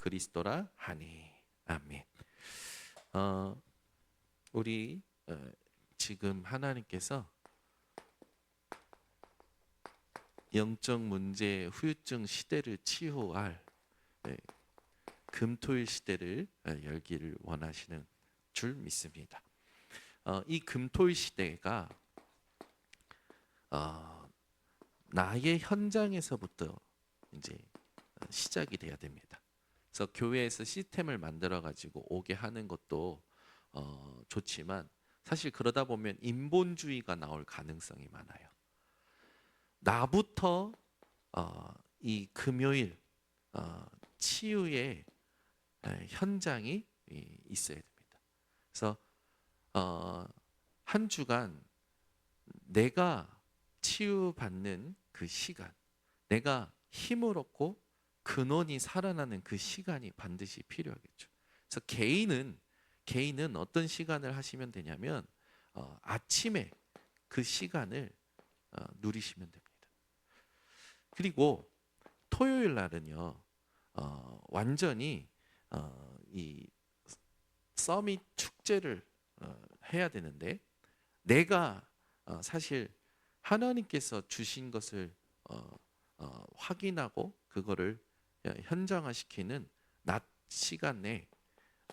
그리스도라 하니. 아멘. 우리 지금 하나님께서 영적 문제 후유증 시대를 치유할 금토일 시대를 열기를 원하시는 줄 믿습니다. 이 금토일 시대가 나의 현장에서부터 이제 시작이 돼야 됩니다. 그래서 교회에서 시스템을 만들어 가지고 오게 하는 것도 좋지만 사실 그러다 보면 인본주의가 나올 가능성이 많아요. 나부터 이 금요일 치유의 현장이 있어야 됩니다. 그래서 한 주간 내가 치유받는 그 시간, 내가 힘을 얻고 근원이 살아나는 그 시간이 반드시 필요하겠죠. 그래서 개인은 어떤 시간을 하시면 되냐면 아침에 그 시간을 누리시면 됩니다. 그리고 토요일 날은요 완전히 이 서밋 축제를 해야 되는데 내가 사실 하나님께서 주신 것을 확인하고 그거를 현장화시키는 낮 시간에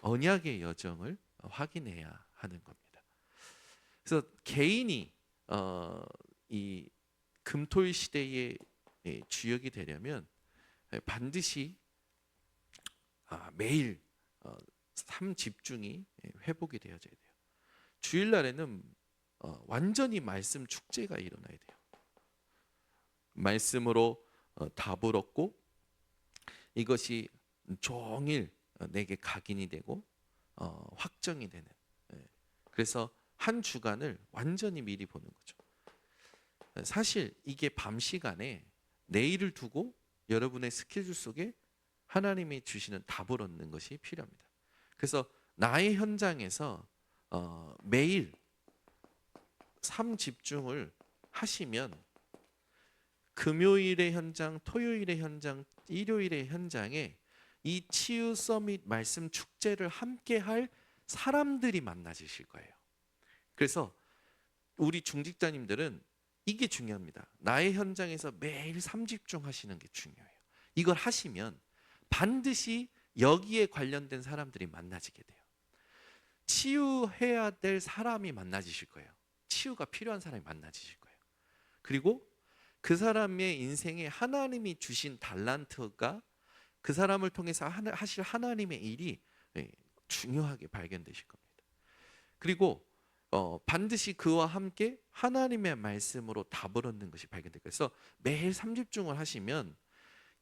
언약의 여정을 확인해야 하는 겁니다. 그래서 개인이 이 금토일 시대의 주역이 되려면 반드시 매일 삶 집중이 회복이 되어져야 돼요. 주일날에는 완전히 말씀 축제가 일어나야 돼요. 말씀으로 답을 얻고 이것이 종일 내게 각인이 되고 확정이 되는. 그래서 한 주간을 완전히 미리 보는 거죠. 사실 이게 밤 시간에 내일을 두고 여러분의 스케줄 속에 하나님이 주시는 답을 얻는 것이 필요합니다. 그래서 나의 현장에서 매일 삶 집중을 하시면 금요일의 현장, 토요일의 현장, 일요일의 현장에 이 치유 서밋 말씀 축제를 함께 할 사람들이 만나지실 거예요. 그래서 우리 중직자님들은 이게 중요합니다. 나의 현장에서 매일 삶 집중하시는 게 중요해요. 이걸 하시면 반드시 여기에 관련된 사람들이 만나지게 돼요. 치유해야 될 사람이 만나지실 거예요. 치유가 필요한 사람이 만나지실 거예요. 그리고 그 사람의 인생에 하나님이 주신 달란트가 그 사람을 통해서 하실 하나님의 일이 중요하게 발견되실 겁니다. 그리고 반드시 그와 함께 하나님의 말씀으로 답을 얻는 것이 발견돼요. 그래서 매일 삼집중을 하시면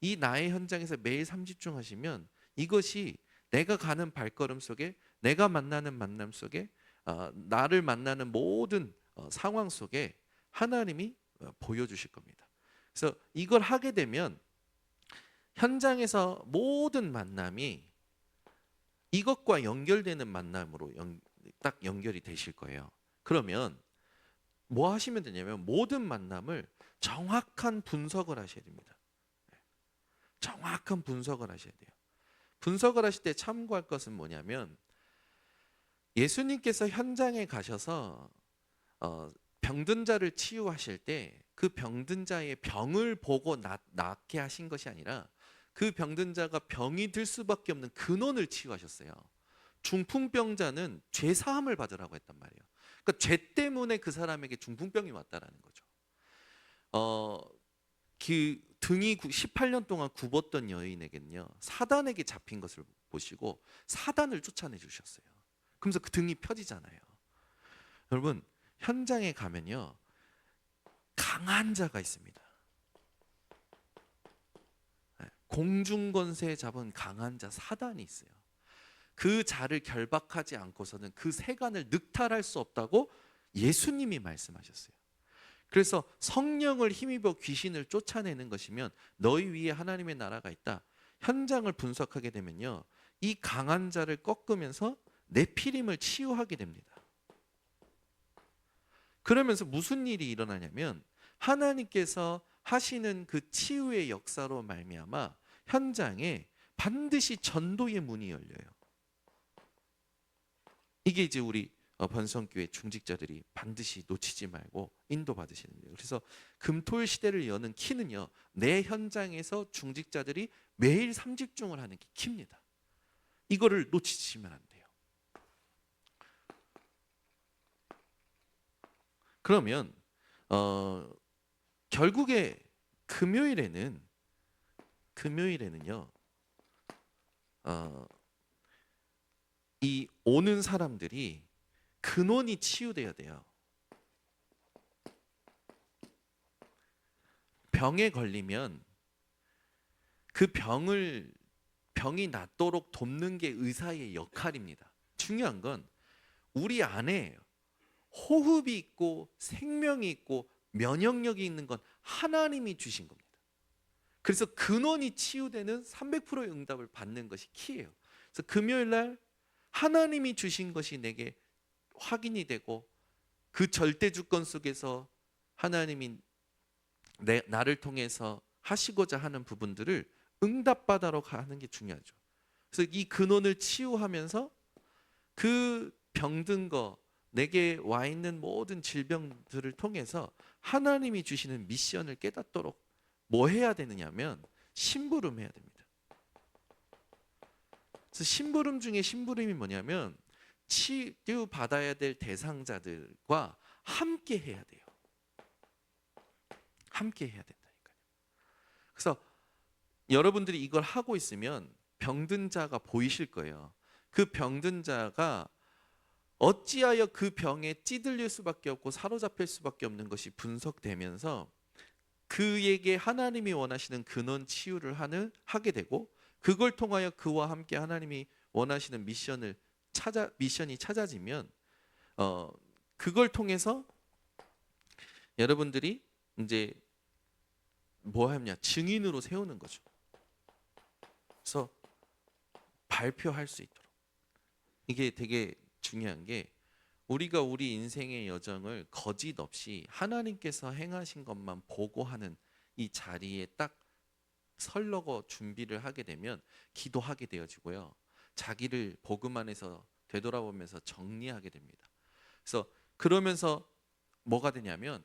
이 나의 현장에서 매일 삼집중하시면 이것이 내가 가는 발걸음 속에 내가 만나는 만남 속에 나를 만나는 모든 상황 속에 하나님이 보여주실 겁니다. 그래서 이걸 하게 되면 현장에서 모든 만남이 이것과 연결되는 만남으로 딱 연결이 되실 거예요. 그러면 뭐 하시면 되냐면 모든 만남을 정확한 분석을 하셔야 됩니다. 정확한 분석을 하셔야 돼요. 분석을 하실 때 참고할 것은 뭐냐면 예수님께서 현장에 가셔서 병든 자를 치유하실 때 그 병든 자의 병을 보고 낫게 하신 것이 아니라 그 병든 자가 병이 들 수밖에 없는 근원을 치유하셨어요. 중풍병자는 죄 사함을 받으라고 했단 말이에요. 그러니까 죄 때문에 그 사람에게 중풍병이 왔다라는 거죠. 그 등이 18년 동안 굽었던 여인에게는요 사단에게 잡힌 것을 보시고 사단을 쫓아내 주셨어요. 그러면서 그 등이 펴지잖아요. 여러분 현장에 가면요 강한 자가 있습니다. 공중권세 잡은 강한 자 사단이 있어요. 그 자를 결박하지 않고서는 그 세간을 늑탈할 수 없다고 예수님이 말씀하셨어요. 그래서 성령을 힘입어 귀신을 쫓아내는 것이면 너희 위에 하나님의 나라가 있다. 현장을 분석하게 되면요 이 강한 자를 꺾으면서 네피림을 치유하게 됩니다. 그러면서 무슨 일이 일어나냐면 하나님께서 하시는 그 치유의 역사로 말미암아 현장에 반드시 전도의 문이 열려요. 이게 이제 우리 번성교회 중직자들이 반드시 놓치지 말고 인도받으시는 거예요. 그래서 금토일 시대를 여는 키는요, 내 현장에서 중직자들이 매일 삼집중을 하는 게 키입니다. 이거를 놓치시면 안 돼요. 그러면 결국에 금요일에는요, 이 오는 사람들이 근원이 치유돼야 돼요. 병에 걸리면 그 병이 낫도록 돕는 게 의사의 역할입니다. 중요한 건 우리 안에 호흡이 있고 생명이 있고 면역력이 있는 건 하나님이 주신 겁니다. 그래서 근원이 치유되는 300%의 응답을 받는 것이 키예요. 그래서 금요일 날 하나님이 주신 것이 내게 확인이 되고 그 절대 주권 속에서 하나님이 나를 통해서 하시고자 하는 부분들을 응답받도록 하는 게 중요하죠. 그래서 이 근원을 치유하면서 그 병든 거, 내게 와 있는 모든 질병들을 통해서 하나님이 주시는 미션을 깨닫도록 뭐 해야 되느냐면 심부름 해야 됩니다. 그래서 심부름 중에 심부름이 뭐냐면 치유 받아야 될 대상자들과 함께 해야 돼요. 함께 해야 된다니까요. 그래서 여러분들이 이걸 하고 있으면 병든 자가 보이실 거예요. 그 병든 자가 어찌하여 그 병에 찌들릴 수밖에 없고 사로잡힐 수밖에 없는 것이 분석되면서 그에게 하나님이 원하시는 근원 치유를 하게 되고, 그걸 통하여 그와 함께 하나님이 원하시는 미션이 찾아지면 그걸 통해서 여러분들이 이제 뭐 하냐, 증인으로 세우는 거죠. 그래서 발표할 수 있도록. 이게 되게 중요한 게, 우리가 우리 인생의 여정을 거짓 없이 하나님께서 행하신 것만 보고하는 이 자리에 딱 설러고 준비를 하게 되면 기도하게 되어지고요, 자기를 복음 안에서 되돌아보면서 정리하게 됩니다. 그래서 그러면서 뭐가 되냐면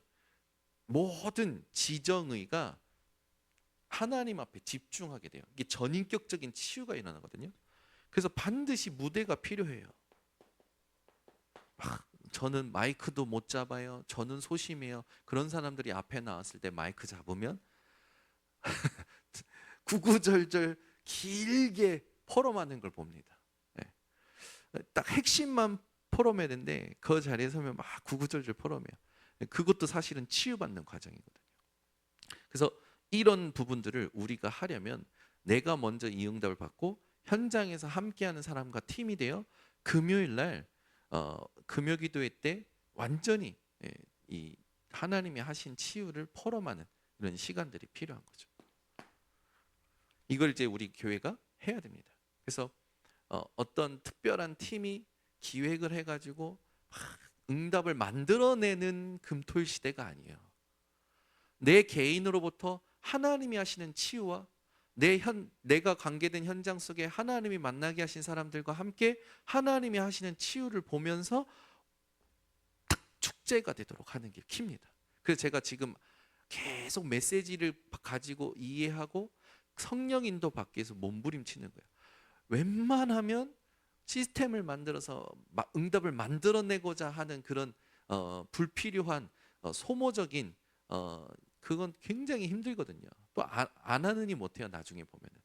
모든 지정의가 하나님 앞에 집중하게 돼요. 이게 전인격적인 치유가 일어나거든요. 그래서 반드시 무대가 필요해요. 저는 마이크도 못 잡아요, 저는 소심해요. 그런 사람들이 앞에 나왔을 때 마이크 잡으면 구구절절 길게 포럼하는 걸 봅니다. 딱 핵심만 포럼해야 되는데 그 자리에 서면 막 구구절절 포럼해요. 그것도 사실은 치유받는 과정이거든요. 그래서 이런 부분들을 우리가 하려면 내가 먼저 이 응답을 받고 현장에서 함께하는 사람과 팀이 되어 금요일 날 금요기도회 때 완전히 이 하나님이 하신 치유를 포럼하는 이런 시간들이 필요한 거죠. 이걸 이제 우리 교회가 해야 됩니다. 그래서 어떤 특별한 팀이 기획을 해가지고 응답을 만들어내는 금토일 시대가 아니에요. 내 개인으로부터 하나님이 하시는 치유와 내가 관계된 현장 속에 하나님이 만나게 하신 사람들과 함께 하나님이 하시는 치유를 보면서 축제가 되도록 하는 게 키입니다. 그래서 제가 지금 계속 메시지를 가지고 이해하고 성령 인도 받기 위해서 몸부림치는 거예요. 웬만하면 시스템을 만들어서 응답을 만들어내고자 하는 그런 불필요한 소모적인 그건 굉장히 힘들거든요. 또 안 하느니 못해요, 나중에 보면은.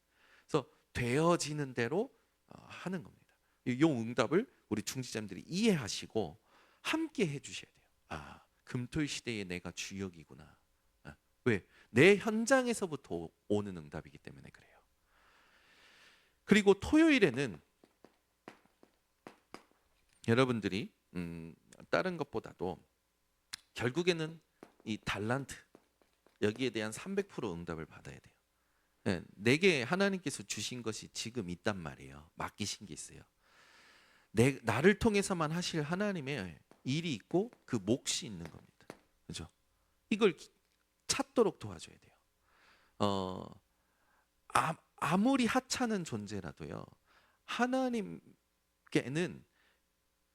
그래서 되어지는 대로 하는 겁니다. 이 응답을 우리 중지자님들이 이해하시고 함께 해주셔야 돼요. 금토일 시대에 내가 주역이구나. 왜? 내 현장에서부터 오는 응답이기 때문에 그래요. 그리고 토요일에는 여러분들이 다른 것보다도 결국에는 이 달란트, 여기에 대한 300% 응답을 받아야 돼요. 내게 하나님께서 주신 것이 지금 있단 말이에요. 맡기신 게 있어요. 나를 통해서만 하실 하나님의 일이 있고 그 몫이 있는 겁니다. 그죠? 이걸 찾도록 도와줘야 돼요. 아무리 하찮은 존재라도요, 하나님께는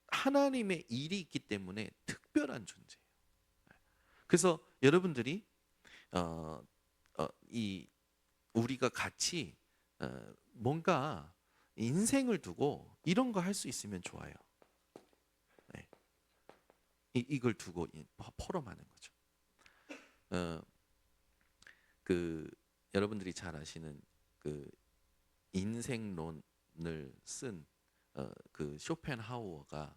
하나님의 일이 있기 때문에 특별한 존재예요. 그래서 여러분들이 이 우리가 같이 뭔가 인생을 두고 이런 거 할 수 있으면 좋아요. 네. 이걸 두고 포럼하는 거죠. 그 여러분들이 잘 아시는 그 인생론을 쓴 그 쇼펜하우어가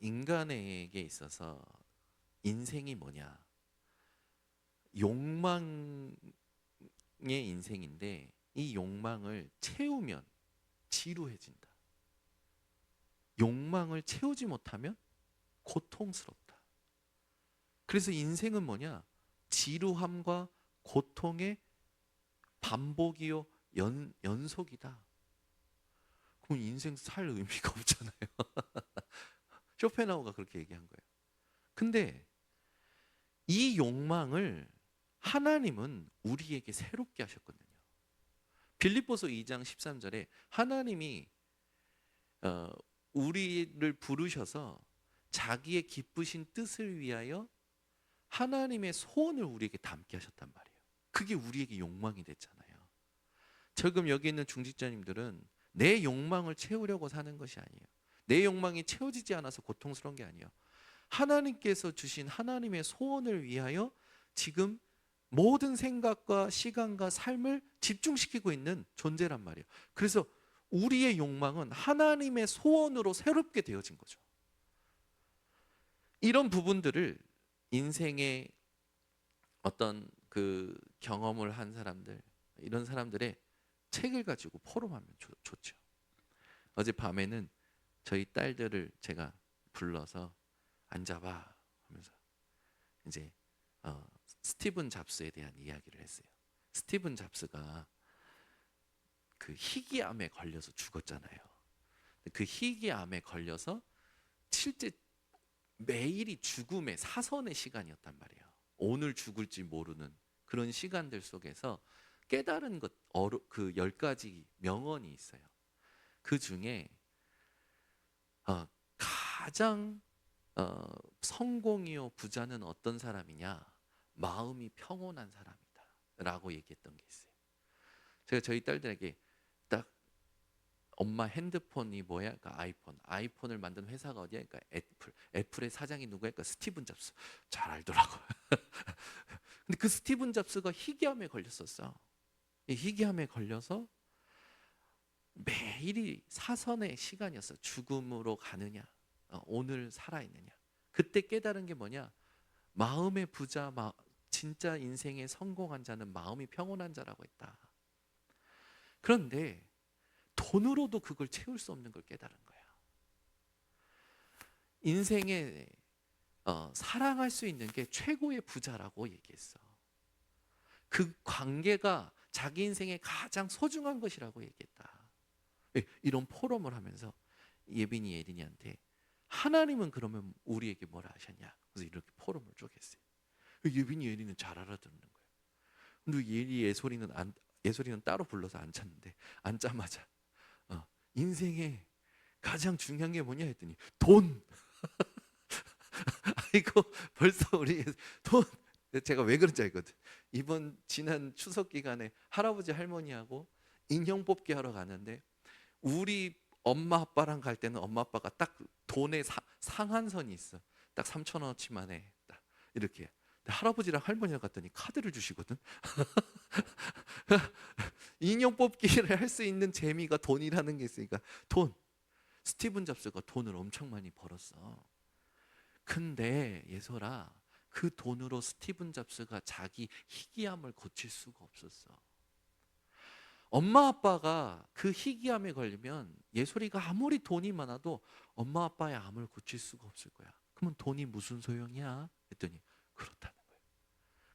인간에게 있어서 인생이 뭐냐, 욕망의 인생인데 이 욕망을 채우면 지루해진다. 욕망을 채우지 못하면 고통스럽다. 그래서 인생은 뭐냐? 지루함과 고통의 반복이요 연속이다. 그럼 인생 살 의미가 없잖아요. 쇼펜하우어가 그렇게 얘기한 거예요. 근데 이 욕망을 하나님은 우리에게 새롭게 하셨거든요. 빌립보서 2장 13절에 하나님이 우리를 부르셔서 자기의 기쁘신 뜻을 위하여 하나님의 소원을 우리에게 담게 하셨단 말이에요. 그게 우리에게 욕망이 됐잖아요. 지금 여기 있는 중직자님들은 내 욕망을 채우려고 사는 것이 아니에요. 내 욕망이 채워지지 않아서 고통스러운 게 아니에요. 하나님께서 주신 하나님의 소원을 위하여 지금 모든 생각과 시간과 삶을 집중시키고 있는 존재란 말이에요. 그래서 우리의 욕망은 하나님의 소원으로 새롭게 되어진 거죠. 이런 부분들을 인생의 어떤 그 경험을 한 사람들, 이런 사람들의 책을 가지고 포럼하면 좋죠. 어젯밤에는 저희 딸들을 제가 불러서 앉아봐 하면서 이제 스티븐 잡스에 대한 이야기를 했어요. 스티븐 잡스가 그 희귀암에 걸려서 죽었잖아요. 그 희귀암에 걸려서 실제 매일이 죽음의 사선의 시간이었단 말이에요. 오늘 죽을지 모르는 그런 시간들 속에서 깨달은 것, 그 10가지 명언이 있어요. 그 중에 가장 성공이요 부자는 어떤 사람이냐? 마음이 평온한 사람이다 라고 얘기했던 게 있어요. 제가 저희 딸들에게 딱 엄마 핸드폰이 뭐야? 그러니까 아이폰을 만든 회사가 어디야? 그러니까 애플의 사장이 누구야? 그러니까 스티븐 잡스. 잘 알더라고요. 근데 그 스티븐 잡스가 희귀암에 걸렸었어. 이 희귀암에 걸려서 매일이 사선의 시간이었어. 죽음으로 가느냐, 오늘 살아있느냐. 그때 깨달은 게 뭐냐? 마음의 부자, 진짜 인생에 성공한 자는 마음이 평온한 자라고 했다. 그런데 돈으로도 그걸 채울 수 없는 걸 깨달은 거야. 인생에 사랑할 수 있는 게 최고의 부자라고 얘기했어. 그 관계가 자기 인생의 가장 소중한 것이라고 얘기했다. 이런 포럼을 하면서 예빈이 예린이한테 하나님은 그러면 우리에게 뭐라 하셨냐? 그래서 이렇게 포럼을 쭉 했어요. 예빈이 예린이는 잘 알아듣는 거예요. 근데 예솔이는 따로 불러서 앉혔는데 앉자마자 인생에 가장 중요한 게 뭐냐 했더니 돈. 아이고 벌써 우리 돈. 제가 왜 그런지 알거든. 이번 지난 추석 기간에 할아버지 할머니하고 인형 뽑기 하러 가는데 우리 엄마 아빠랑 갈 때는 엄마 아빠가 딱 돈의 상한선이 있어. 딱 3,000원어치만 해. 딱 이렇게. 할아버지랑 할머니랑 갔더니 카드를 주시거든. 인형 뽑기를 할 수 있는 재미가 돈이라는 게 있으니까 돈. 스티븐 잡스가 돈을 엄청 많이 벌었어. 근데 예솔아, 그 돈으로 스티븐 잡스가 자기 희귀암을 고칠 수가 없었어. 엄마 아빠가 그 희귀암에 걸리면 예솔이가 아무리 돈이 많아도 엄마 아빠의 암을 고칠 수가 없을 거야. 그러면 돈이 무슨 소용이야? 했더니 그렇다는 거예요.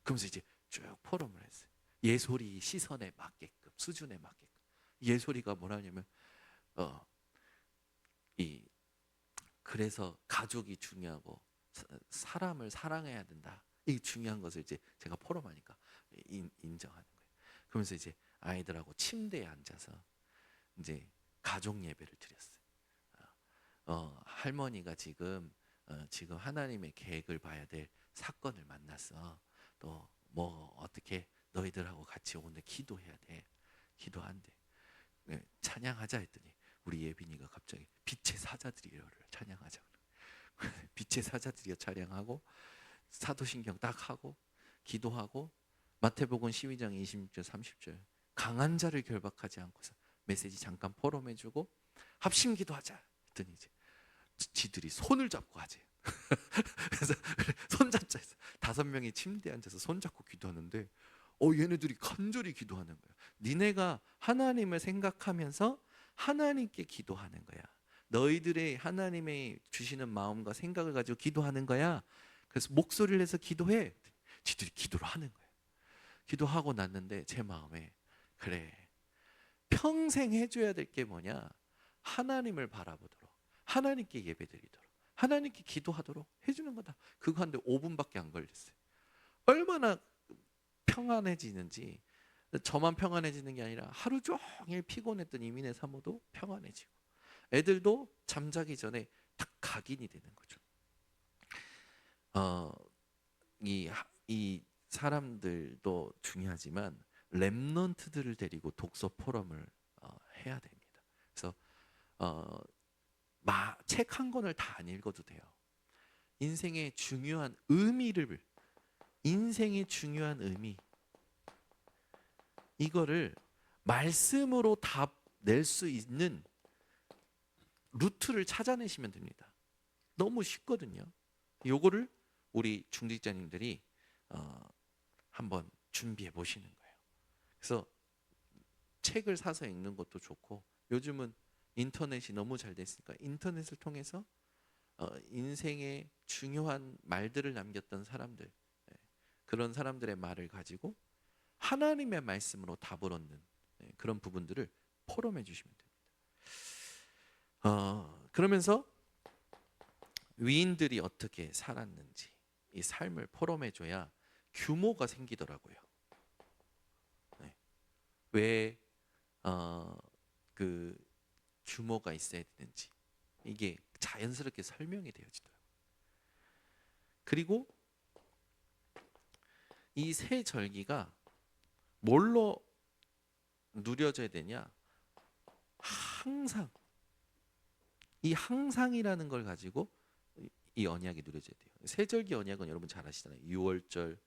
그러면서 이제 쭉 포럼을 했어요. 예솔이 시선에 맞게끔, 수준에 맞게끔. 예솔이가 뭐라냐면 그래서 가족이 중요하고 사람을 사랑해야 된다. 이 중요한 것을 이제 제가 포럼하니까 인정하는 거예요. 그러면서 이제 아이들하고 침대에 앉아서 이제 가족 예배를 드렸어요. 할머니가 지금 하나님의 계획을 봐야 될 사건을 만났어. 또 뭐 어떻게 너희들하고 같이 오늘 기도해야 돼. 기도한대. 네, 찬양하자 했더니 우리 예빈이가 갑자기 빛의 사자들이여를 찬양하자. 빛의 사자들이여 찬양하고 사도신경 딱 하고 기도하고 마태복음 12장 26절 30절 강한 자를 결박하지 않고서 메시지 잠깐 포럼해주고 합심 기도하자 했더니 이제 지들이 손을 잡고 하재. 그래서 손잡자 해서 5명이 침대에 앉아서 손잡고 기도하는데 얘네들이 간절히 기도하는 거야. 니네가 하나님을 생각하면서 하나님께 기도하는 거야. 너희들의 하나님의 주시는 마음과 생각을 가지고 기도하는 거야. 그래서 목소리를 내서 기도해. 지들이 기도를 하는 거야. 기도하고 났는데 제 마음에 그래 평생 해줘야 될 게 뭐냐, 하나님을 바라보도록, 하나님께 예배드리도록, 하나님께 기도하도록 해주는 거다. 그거 하는데 5분밖에 안 걸렸어요. 얼마나 평안해지는지. 저만 평안해지는 게 아니라 하루 종일 피곤했던 이민의 사모도 평안해지고 애들도 잠자기 전에 딱 각인이 되는 거죠. 이 사람들도 중요하지만 렘넌트들을 데리고 독서 포럼을 해야 됩니다. 그래서 책 한 권을 다 안 읽어도 돼요. 인생의 중요한 의미를, 인생의 중요한 의미, 이거를 말씀으로 답 낼 수 있는 루트를 찾아내시면 됩니다. 너무 쉽거든요. 요거를 우리 중직자님들이 한번 준비해 보시는 거예요. 그래서 책을 사서 읽는 것도 좋고, 요즘은 인터넷이 너무 잘 됐으니까 인터넷을 통해서 인생의 중요한 말들을 남겼던 사람들, 그런 사람들의 말을 가지고 하나님의 말씀으로 답을 얻는 그런 부분들을 포럼해 주시면 됩니다. 그러면서 위인들이 어떻게 살았는지 이 삶을 포럼해 줘야 규모가 생기더라고요. 왜 그 규모가 있어야 되는지 이게 자연스럽게 설명이 되어지더라고요. 그리고 이 세 절기가 뭘로 누려져야 되냐? 항상, 이 항상이라는 걸 가지고 이 언약이 누려져야 돼요. 세 절기 언약은 여러분 잘 아시잖아요. 유월절,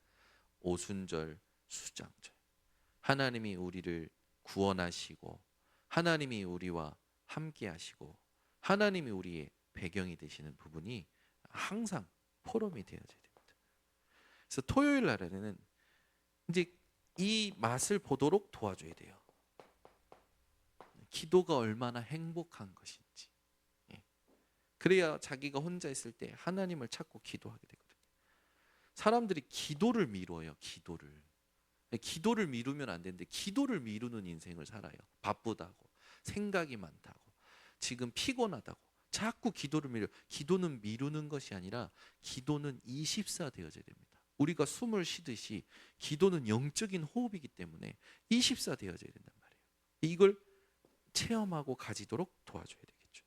오순절, 수장절. 하나님이 우리를 구원하시고 하나님이 우리와 함께 하시고 하나님이 우리의 배경이 되시는 부분이 항상 포럼이 되어져야 됩니다. 그래서 토요일 날에는 이제 이 맛을 보도록 도와줘야 돼요. 기도가 얼마나 행복한 것인지. 그래야 자기가 혼자 있을 때 하나님을 찾고 기도하게 되거든요. 사람들이 기도를 미뤄요. 기도를 미루면 안 되는데 기도를 미루는 인생을 살아요. 바쁘다고, 생각이 많다고, 지금 피곤하다고 자꾸 기도를 미뤄. 기도는 미루는 것이 아니라 기도는 24 되어져야 됩니다. 우리가 숨을 쉬듯이 기도는 영적인 호흡이기 때문에 24 되어져야 된단 말이에요. 이걸 체험하고 가지도록 도와줘야 되겠죠.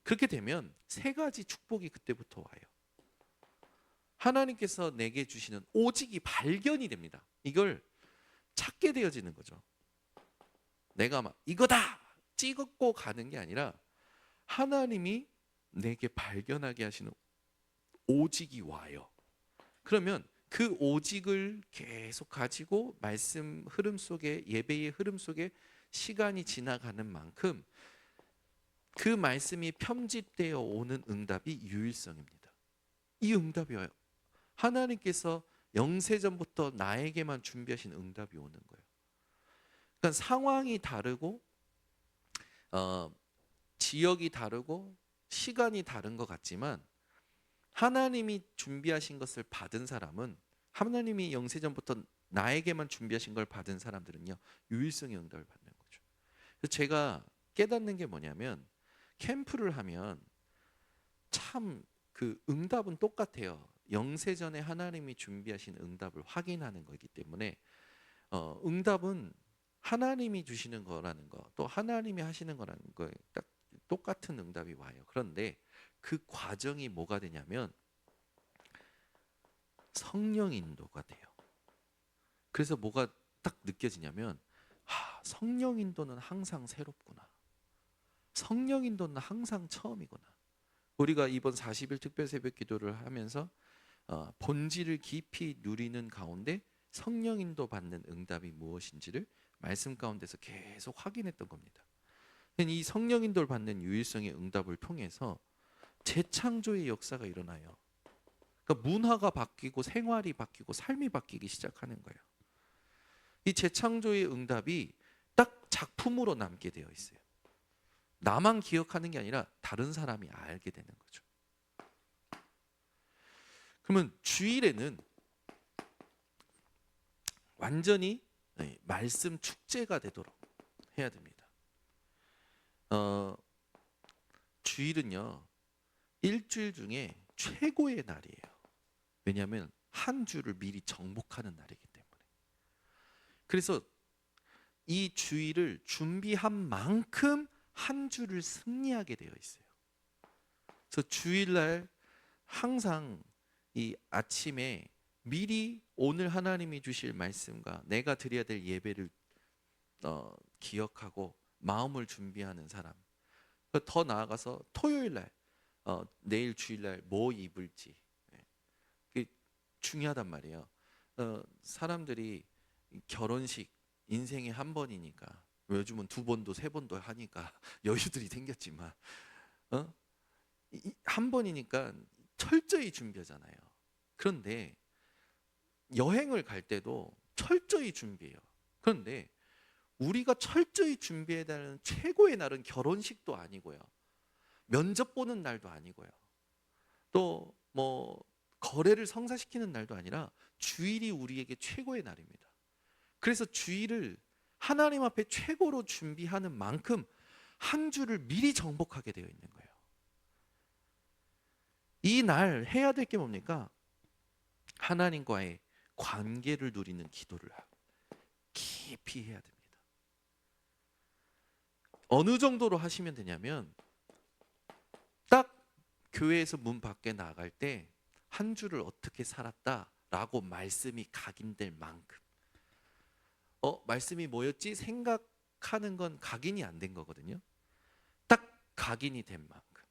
그렇게 되면 세 가지 축복이 그때부터 와요. 하나님께서 내게 주시는 오직이 발견이 됩니다. 이걸 찾게 되어지는 거죠. 내가 막 이거다 찍고 가는 게 아니라 하나님이 내게 발견하게 하시는 오직이 와요. 그러면 그 오직을 계속 가지고 말씀 흐름 속에, 예배의 흐름 속에 시간이 지나가는 만큼 그 말씀이 편집되어 오는 응답이 유일성입니다. 이 응답이 와요. 하나님께서 영세전부터 나에게만 준비하신 응답이 오는 거예요. 그러니까 상황이 다르고 지역이 다르고 시간이 다른 것 같지만 하나님이 준비하신 것을 받은 사람은, 하나님이 영세전부터 나에게만 준비하신 걸 받은 사람들은요, 유일성의 응답을 받는 거죠. 그래서 제가 깨닫는 게 뭐냐면, 캠프를 하면 참 그 응답은 똑같아요. 영세전에 하나님이 준비하신 응답을 확인하는 거기 때문에 응답은 하나님이 주시는 거라는 거, 또 하나님이 하시는 거라는 거에 딱 똑같은 응답이 와요. 그런데 그 과정이 뭐가 되냐면 성령 인도가 돼요. 그래서 뭐가 딱 느껴지냐면 성령 인도는 항상 새롭구나. 성령 인도는 항상 처음이구나. 우리가 이번 40일 특별 새벽 기도를 하면서 본질을 깊이 누리는 가운데 성령 인도 받는 응답이 무엇인지를 말씀 가운데서 계속 확인했던 겁니다. 이 성령 인도를 받는 유일성의 응답을 통해서 재창조의 역사가 일어나요. 그러니까 문화가 바뀌고 생활이 바뀌고 삶이 바뀌기 시작하는 거예요. 이 재창조의 응답이 딱 작품으로 남게 되어 있어요. 나만 기억하는 게 아니라 다른 사람이 알게 되는 거죠. 그러면 주일에는 완전히 말씀 축제가 되도록 해야 됩니다. 주일은요, 일주일 중에 최고의 날이에요. 왜냐하면 한 주를 미리 정복하는 날이기 때문에. 그래서 이 주일을 준비한 만큼 한 주를 승리하게 되어 있어요. 그래서 주일날 항상 이 아침에 미리 오늘 하나님이 주실 말씀과 내가 드려야 될 예배를 기억하고 마음을 준비하는 사람. 더 나아가서 토요일날 내일 주일날 뭐 입을지 그게 중요하단 말이에요. 사람들이 결혼식 인생에 한 번이니까 요즘은 두 번도 세 번도 하니까 여유들이 생겼지만 한 번이니까 철저히 준비하잖아요. 그런데 여행을 갈 때도 철저히 준비해요. 그런데 우리가 철저히 준비해야 되는 최고의 날은 결혼식도 아니고요, 면접 보는 날도 아니고요, 또 뭐 거래를 성사시키는 날도 아니라 주일이 우리에게 최고의 날입니다. 그래서 주일을 하나님 앞에 최고로 준비하는 만큼 한 주를 미리 정복하게 되어 있는 거예요. 이 날 해야 될 게 뭡니까? 하나님과의 관계를 누리는 기도를 깊이 해야 됩니다. 어느 정도로 하시면 되냐면 딱 교회에서 문 밖에 나갈 때 한 주를 어떻게 살았다라고 말씀이 각인될 만큼. 말씀이 뭐였지? 생각하는 건 각인이 안 된 거거든요. 딱 각인이 된 만큼.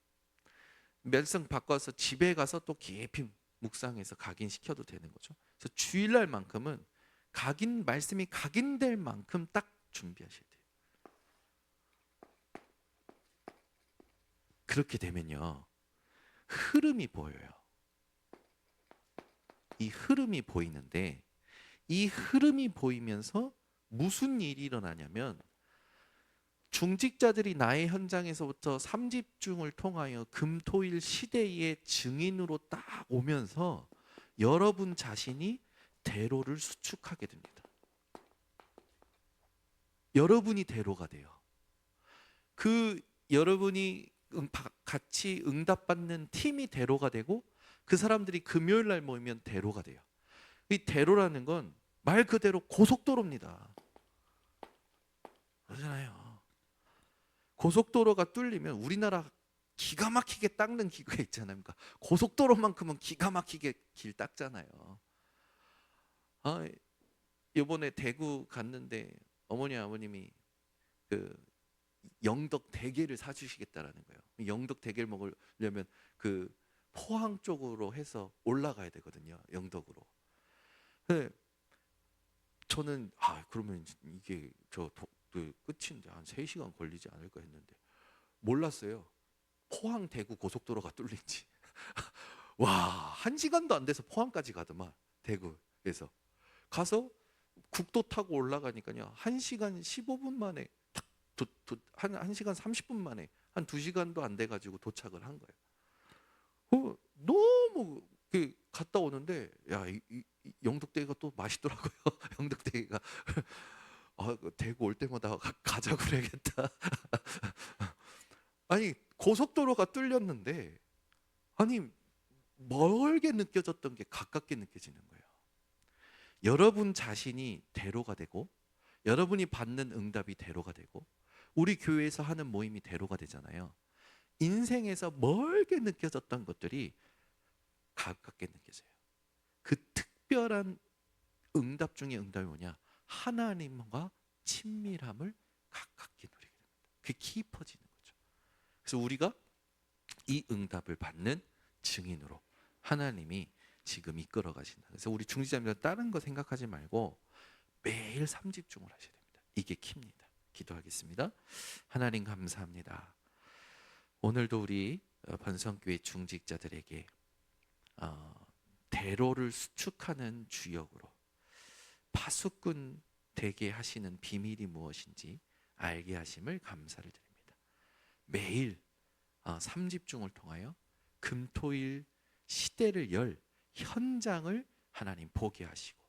말씀 바꿔서 집에 가서 또 깊이 묵상해서 각인시켜도 되는 거죠. 그래서 주일날만큼은 말씀이 각인될 만큼 딱 준비하셔야 돼요. 그렇게 되면요, 흐름이 보여요. 이 흐름이 보이는데 이 흐름이 보이면서 무슨 일이 일어나냐면 중직자들이 나의 현장에서부터 삼집중을 통하여 금토일 시대의 증인으로 딱 오면서 여러분 자신이 대로를 수축하게 됩니다. 여러분이 대로가 돼요. 그 여러분이 같이 응답받는 팀이 대로가 되고 그 사람들이 금요일 날 모이면 대로가 돼요. 이 대로라는 건 말 그대로 고속도로입니다. 그렇잖아요. 고속도로가 뚫리면 우리나라 기가 막히게 닦는 기구가 있잖아요. 그러니까 고속도로만큼은 기가 막히게 길 닦잖아요. 이번에 대구 갔는데 어머니 아버님이 그 영덕 대게를 사주시겠다라는 거예요. 영덕 대게를 먹으려면 그 포항 쪽으로 해서 올라가야 되거든요. 영덕으로. 근데 저는 그러면 이게 끝인데 한 3시간 걸리지 않을까 했는데 몰랐어요. 포항 대구 고속도로가 뚫린지. 와, 1시간도 안 돼서 포항까지 가더만. 대구에서 가서 국도 타고 올라가니까요, 1시간 15분 만에 딱 1시간 30분 만에 한 2시간도 안 돼가지고 도착을 한 거예요. 너무 갔다 오는데 영덕대게가 또 맛있더라고요. 영덕대게가. 대구 올 때마다 가자고 그래야겠다. 아니 고속도로가 뚫렸는데 멀게 느껴졌던 게 가깝게 느껴지는 거예요. 여러분 자신이 대로가 되고 여러분이 받는 응답이 대로가 되고 우리 교회에서 하는 모임이 대로가 되잖아요. 인생에서 멀게 느껴졌던 것들이 가깝게 느껴져요. 그 특별한 응답 중에 응답이 뭐냐? 하나님과 친밀함을 가깝게 누리게 됩니다. 그게 깊어지는 거죠. 그래서 우리가 이 응답을 받는 증인으로 하나님이 지금 이끌어 가신다. 그래서 우리 중지자입니다. 다른 거 생각하지 말고 매일 삼집중을 하셔야 됩니다. 이게 킵니다. 기도하겠습니다. 하나님 감사합니다. 오늘도 우리 번성교회 중직자들에게 대로를 수축하는 주역으로 파수꾼 되게 하시는 비밀이 무엇인지 알게 하심을 감사를 드립니다. 매일 삼집중을 통하여 금토일 시대를 열 현장을 하나님 보게 하시고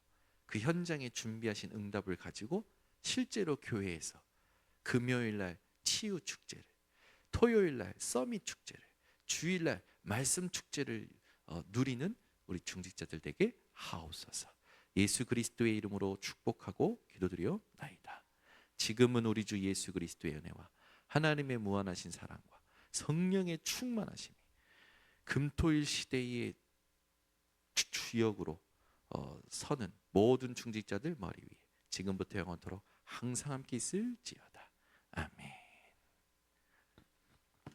그 현장에 준비하신 응답을 가지고 실제로 교회에서 금요일날 치유 축제를, 토요일날 서밋 축제를, 주일날 말씀 축제를 누리는 우리 중직자들 되게 하옵소서. 예수 그리스도의 이름으로 축복하고 기도드리옵나이다. 지금은 우리 주 예수 그리스도의 은혜와 하나님의 무한하신 사랑과 성령의 충만하심이 금토일 시대의 주역으로 서는 모든 중직자들 머리 위에 지금부터 영원토록 항상 함께 있을지어다.